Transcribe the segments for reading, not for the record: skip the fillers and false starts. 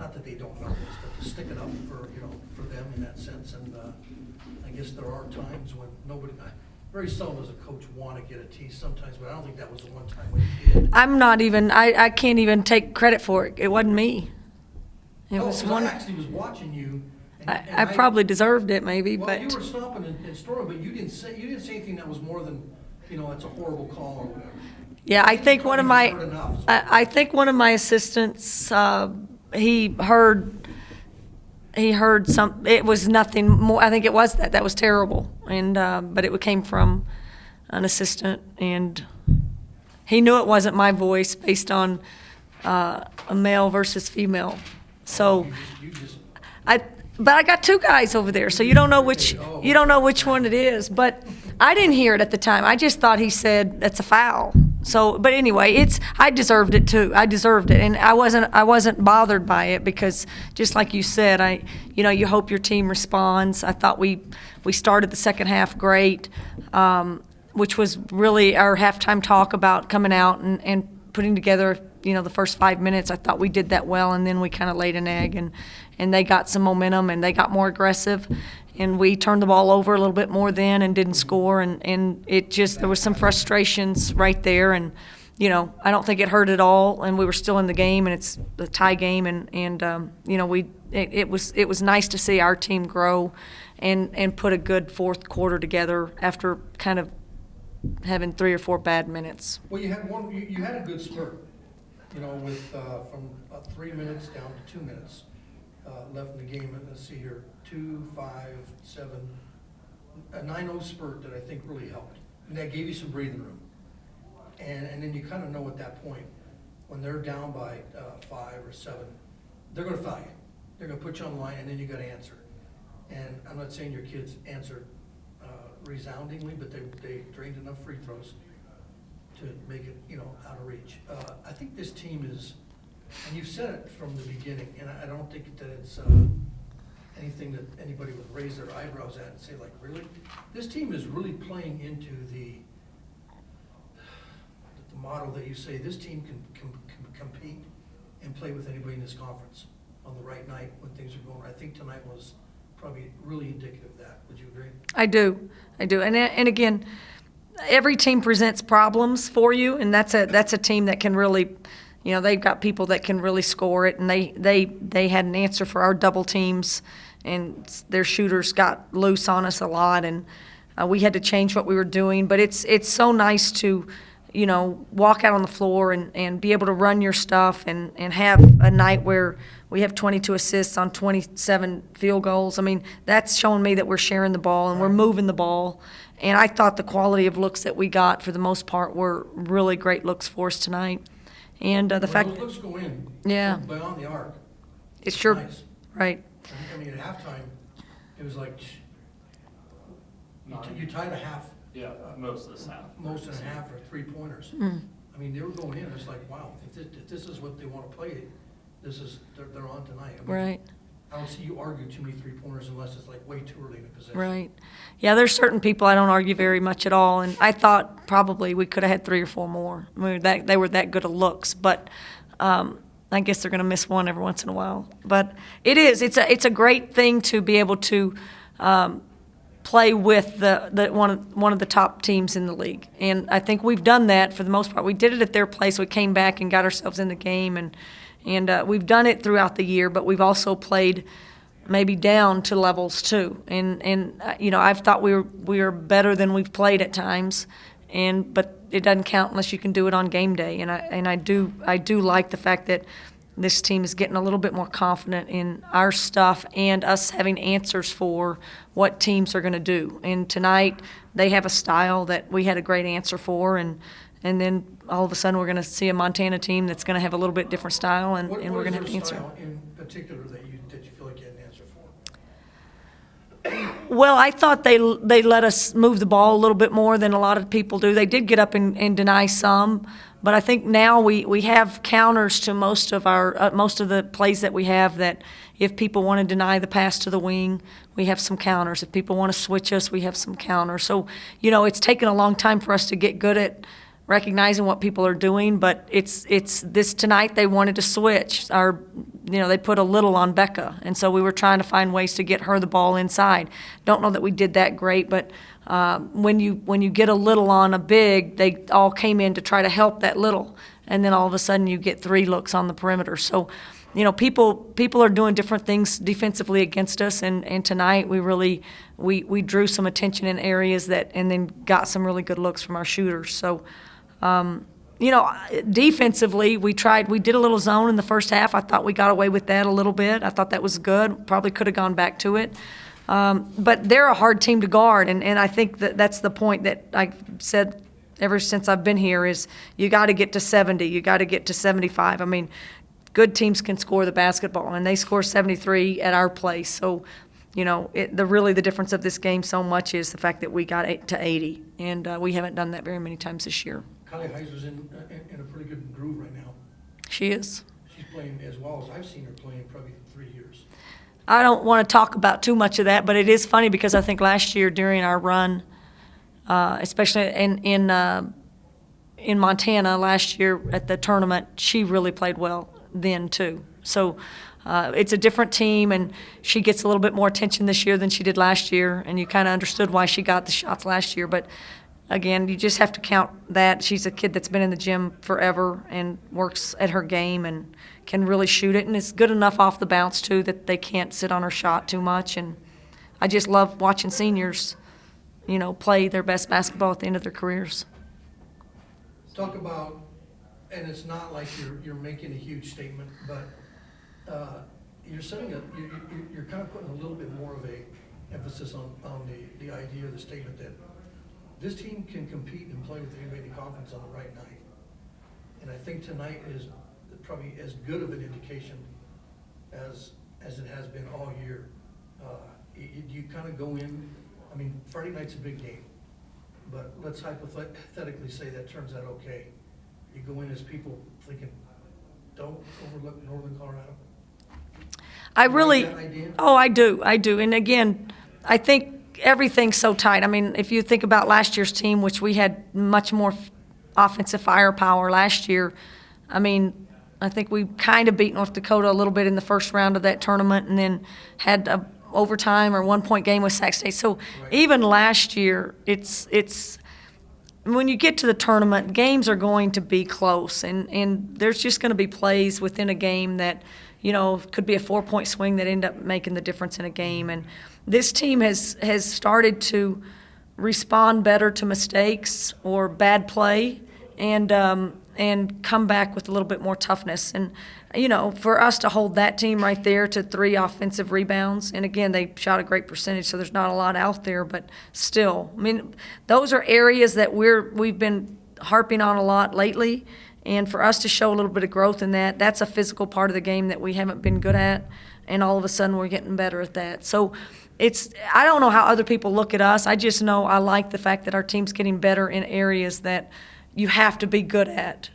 not that they don't know this, but to stick it up for, for them in that sense. And I guess there are times when very seldom does a coach want to get a tease sometimes, but I don't think that was the one time when he did. I can't even take credit for it. It wasn't me. It was one. I actually was watching you. I probably deserved it, maybe, well, but you were stomping and storming, but you didn't say anything that was more than, it's a horrible call or whatever. yeah, I think one of my, Heard enough, so. I think one of my assistants, he heard some. It was nothing more. I think it was that was terrible, and but it came from an assistant, and he knew it wasn't my voice based on a male versus female. So You just but I got two guys over there, so you don't know which one it is. But I didn't hear it at the time. I just thought he said that's a foul. So, but anyway, I deserved it too. I deserved it, and I wasn't bothered by it because just like you said, you hope your team responds. I thought we started the second half great, which was really our halftime talk about coming out and putting together, the first 5 minutes. I thought we did that well, and then we kind of laid an egg, and they got some momentum, and they got more aggressive, and we turned the ball over a little bit more then and didn't score, and it just, there was some frustrations right there, and, I don't think it hurt at all, and we were still in the game, and it's a tie game, and it was nice to see our team grow and put a good fourth quarter together after kind of having 3 or 4 bad minutes. Well, you had a good spurt, with from 3 minutes down to 2 minutes left in the game. And let's see here, 2, 5, 7, a 9-0 spurt that I think really helped, and that gave you some breathing room. And then you kind of know at that point when they're down by 5 or 7, they're going to foul you. They're going to put you on the line, and then you got to answer. And I'm not saying your kids answered resoundingly, but they drained enough free throws to make it, out of reach. I think this team is, and you've said it from the beginning, and I don't think that it's anything that anybody would raise their eyebrows at and say, like, really? This team is really playing into the motto that you say, this team can compete and play with anybody in this conference on the right night when things are going right. I think tonight was probably really indicative of that. Would you agree? I do. And again, every team presents problems for you, and that's a team that can really, they've got people that can really score it, and they had an answer for our double teams, and their shooters got loose on us a lot, and we had to change what we were doing. But it's so nice to, walk out on the floor and be able to run your stuff and have a night where we have 22 assists on 27 field goals. I mean, that's showing me that we're sharing the ball and we're moving the ball. And I thought the quality of looks that we got for the most part were really great looks for us tonight. And the fact those looks go in, yeah, beyond the arc. it's sure nice. Right. I mean, at halftime, it was like you tied a half. Yeah, most of the half. Most of the half are 3-pointers. I mean, they were going in. It's like, wow, if this is what they want to play, they're on tonight. I mean, Right. I don't see you argue too many 3-pointers unless it's like way too early in the possession. Right. Yeah, there's certain people I don't argue very much at all, and I thought probably we could have had 3 or 4 more. I mean, they were that good of looks, but I guess they're going to miss one every once in a while. But it's a great thing to be able to play with the one of the top teams in the league, and I think we've done that for the most part. We did it at their place. We came back and got ourselves in the game, and we've done it throughout the year. But we've also played maybe down to levels too, and I've thought we were better than we've played at times, but it doesn't count unless you can do it on game day. And I do like the fact that this team is getting a little bit more confident in our stuff and us having answers for what teams are going to do. And tonight they have a style that we had a great answer for, and then all of a sudden we're going to see a Montana team that's going to have a little bit different style, and we're going to have an answer. What is their style in particular that you feel like you had an answer for? Well, I thought they let us move the ball a little bit more than a lot of people do. They did get up and deny some, but I think now we have counters to most of the plays that we have, that if people want to deny the pass to the wing, we have some counters. If people want to switch us, we have some counters. So, it's taken a long time for us to get good at recognizing what people are doing, but it's this tonight they wanted to switch. They put a little on Becca, and so we were trying to find ways to get her the ball inside. Don't know that we did that great, but when you get a little on a big, they all came in to try to help that little, and then all of a sudden you get 3 looks on the perimeter. So, people are doing different things defensively against us, and tonight we drew some attention in areas and then got some really good looks from our shooters. So, defensively, we did a little zone in the first half. I thought we got away with that a little bit. I thought that was good. Probably could have gone back to it. But they're a hard team to guard, and I think that's the point that I've said ever since I've been here is you got to get to 70. You got to get to 75. I mean, good teams can score the basketball, and they score 73 at our place. So, the difference of this game so much is the fact that we got to 80, and we haven't done that very many times this year. Kylie Heiser's in a pretty good groove right now. She is. She's playing as well as I've seen her play in probably 3 years. I don't want to talk about too much of that, but it is funny because I think last year during our run, especially in Montana last year at the tournament, she really played well then too. So it's a different team, and she gets a little bit more attention this year than she did last year, and you kind of understood why she got the shots last year. But again, you just have to count that. She's a kid that's been in the gym forever and works at her game and can really shoot it, and is good enough off the bounce too that they can't sit on her shot too much. And I just love watching seniors, play their best basketball at the end of their careers. Talk about, and it's not like you're making a huge statement, but you're you're kind of putting a little bit more of a emphasis on the idea, the statement that this team can compete and play with anybody in the conference on the right night. And I think tonight is probably as good of an indication as it has been all year. You kind of go in, I mean, Friday night's a big game, but let's hypothetically say that turns out okay. You go in as people thinking, don't overlook Northern Colorado. I do. And again, I think everything's so tight. I mean, if you think about last year's team, which we had much more offensive firepower last year, I mean, I think we kind of beat North Dakota a little bit in the first round of that tournament, and then had a overtime or 1-point game with Sac State. So even last year, it's when you get to the tournament, games are going to be close, and there's just going to be plays within a game that, could be a 4-point swing that end up making the difference in a game. And this team has started to respond better to mistakes or bad play, and come back with a little bit more toughness. And, for us to hold that team right there to 3 offensive rebounds, and again, they shot a great percentage, so there's not a lot out there, but still, I mean, those are areas that we've been harping on a lot lately, and for us to show a little bit of growth in that's a physical part of the game that we haven't been good at, and all of a sudden we're getting better at that. So I don't know how other people look at us. I just know I like the fact that our team's getting better in areas that you have to be good at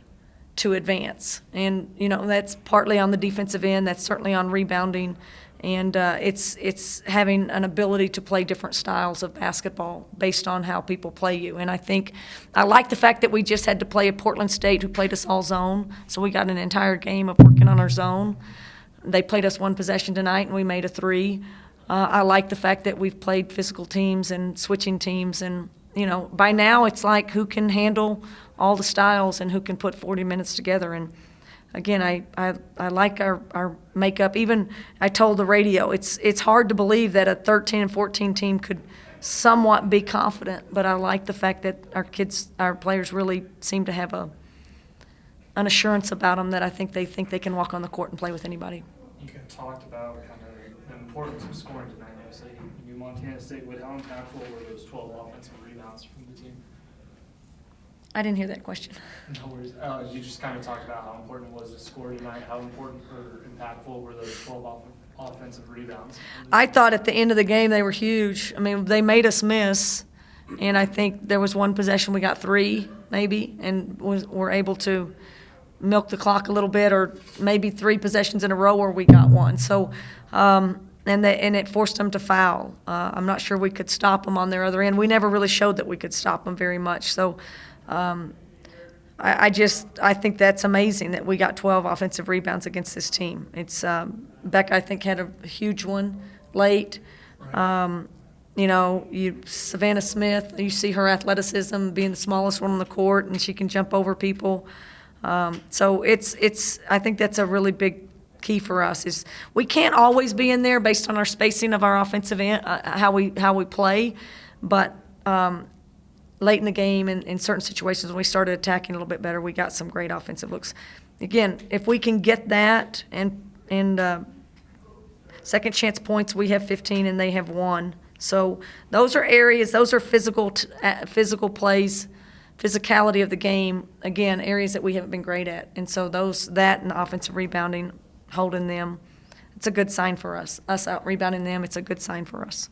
to advance. And, that's partly on the defensive end. That's certainly on rebounding. And it's having an ability to play different styles of basketball based on how people play you. And I like the fact that we just had to play a Portland State who played us all zone. So we got an entire game of working on our zone. They played us 1 possession tonight, and we made a 3. I like the fact that we've played physical teams and switching teams, and by now it's like who can handle all the styles and who can put 40 minutes together. And again, I like our makeup. Even I told the radio, it's hard to believe that a 13 and 14 team could somewhat be confident, but I like the fact that our players really seem to have an assurance about them that I think they can walk on the court and play with anybody. You talked about kind of the importance of scoring tonight. Obviously, you knew Montana State. How impactful were those 12 offensive rebounds from the team? I didn't hear that question. No worries. You just kind of talked about how important it was to score tonight. How important or impactful were those 12 offensive rebounds? I thought at the end of the game they were huge. I mean, they made us miss, and I think there was 1 possession we got 3 maybe, and were able to milk the clock a little bit, or maybe 3 possessions in a row where we got 1. So, and it forced them to foul. I'm not sure we could stop them on their other end. We never really showed that we could stop them very much. So I think that's amazing that we got 12 offensive rebounds against this team. It's Beck, I think, had a huge one late. You know, Savannah Smith, you see her athleticism being the smallest one on the court, and she can jump over people. So I think that's a really big key for us. Is we can't always be in there based on our spacing of our offensive end, how we play, but late in the game and in certain situations when we started attacking a little bit better, we got some great offensive looks. Again, if we can get that and second chance points, we have 15 and they have 1. So those are areas, those are physical plays, physicality of the game, again, areas that we haven't been great at. And so that and the offensive rebounding, holding them, it's a good sign for us. Us out rebounding them, it's a good sign for us.